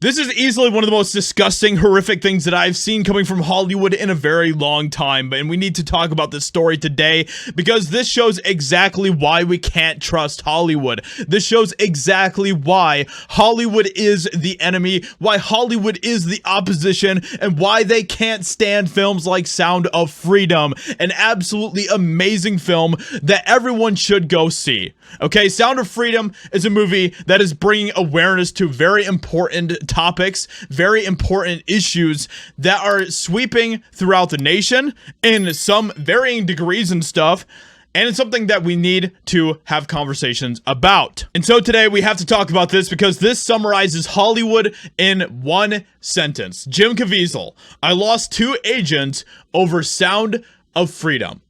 This is easily one of the most disgusting, horrific things that I've seen coming from Hollywood in a very long time, and we need to talk about this story today because this shows exactly why we can't trust Hollywood. This shows exactly why Hollywood is the enemy, why Hollywood is the opposition, and why they can't stand films like Sound of Freedom, an absolutely amazing film that everyone should go see. Okay, Sound of Freedom is a movie that is bringing awareness to very important topics, very important issues that are sweeping throughout the nation in some varying degrees and stuff. And it's something that we need to have conversations about. And so today we have to talk about this because this summarizes Hollywood in one sentence. Jim Caviezel, I lost 2 agents over Sound of Freedom.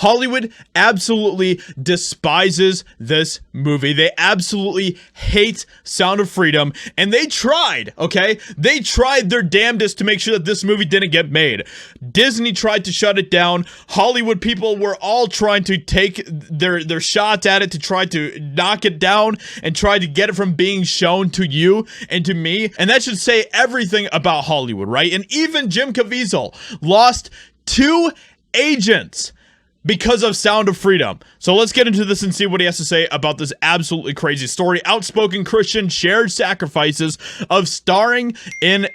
Hollywood absolutely despises this movie. They absolutely hate Sound of Freedom, and they tried, okay? They tried their damnedest to make sure that this movie didn't get made. Disney tried to shut it down. Hollywood people were all trying to take their shots at it to try to knock it down and try to get it from being shown to you and to me. And that should say everything about Hollywood, right? And even Jim Caviezel lost 2 agents because of Sound of Freedom. So let's get into this and see what he has to say about this absolutely crazy story. Outspoken Christian shared sacrifices of starring in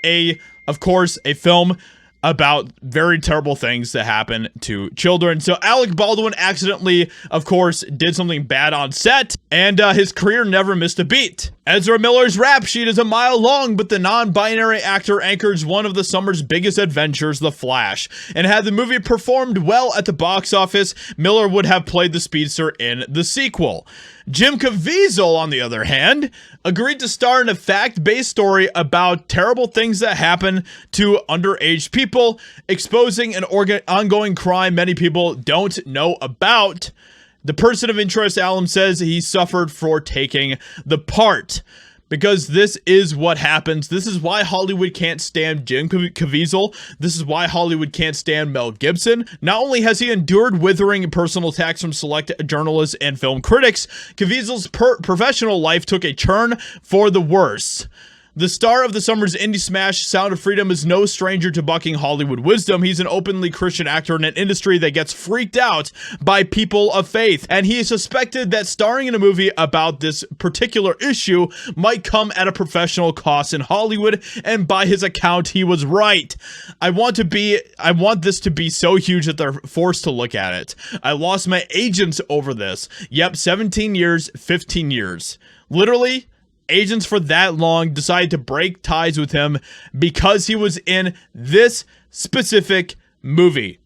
of course, a film about very terrible things that happen to children. So Alec Baldwin accidentally, of course, did something bad on set, and his career never missed a beat. Ezra Miller's rap sheet is a mile long, but the non-binary actor anchors one of the summer's biggest adventures, The Flash. And had the movie performed well at the box office, Miller would have played the speedster in the sequel. Jim Caviezel, on the other hand, agreed to star in a fact-based story about terrible things that happen to underage people, exposing an ongoing crime many people don't know about. The person of interest, Allen says, he suffered for taking the part. Because this is what happens. This is why Hollywood can't stand Jim Caviezel. This is why Hollywood can't stand Mel Gibson. Not only has he endured withering personal attacks from select journalists and film critics, Caviezel's professional life took a turn for the worse. The star of the summer's indie smash, Sound of Freedom, is no stranger to bucking Hollywood wisdom. He's an openly Christian actor in an industry that gets freaked out by people of faith, and he is suspected that starring in a movie about this particular issue might come at a professional cost in Hollywood, and by his account, he was right. I want this to be so huge that they're forced to look at it. I lost my agents over this. Yep, 17 years, 15 years. Literally, agents for that long decided to break ties with him because he was in this specific movie.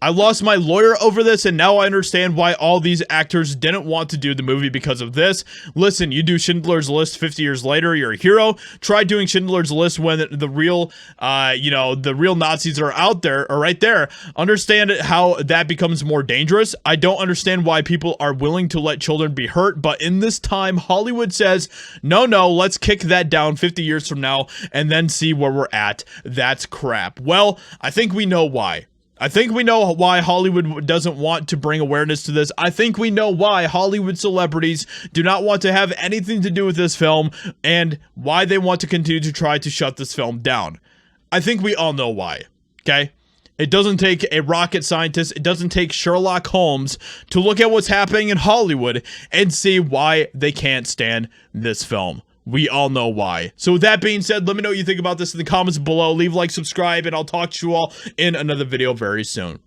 I lost my lawyer over this, and now I understand why all these actors didn't want to do the movie because of this. Listen, you do Schindler's List 50 years later, you're a hero. Try doing Schindler's List when the real, the real Nazis are out there, or right there. Understand how that becomes more dangerous. I don't understand why people are willing to let children be hurt, but in this time, Hollywood says, no, let's kick that down 50 years from now and then see where we're at. That's crap. Well, I think we know why. I think we know why Hollywood doesn't want to bring awareness to this. I think we know why Hollywood celebrities do not want to have anything to do with this film and why they want to continue to try to shut this film down. I think we all know why, okay? It doesn't take a rocket scientist, it doesn't take Sherlock Holmes to look at what's happening in Hollywood and see why they can't stand this film. We all know why. So with that being said, let me know what you think about this in the comments below. Leave a like, subscribe, and I'll talk to you all in another video very soon.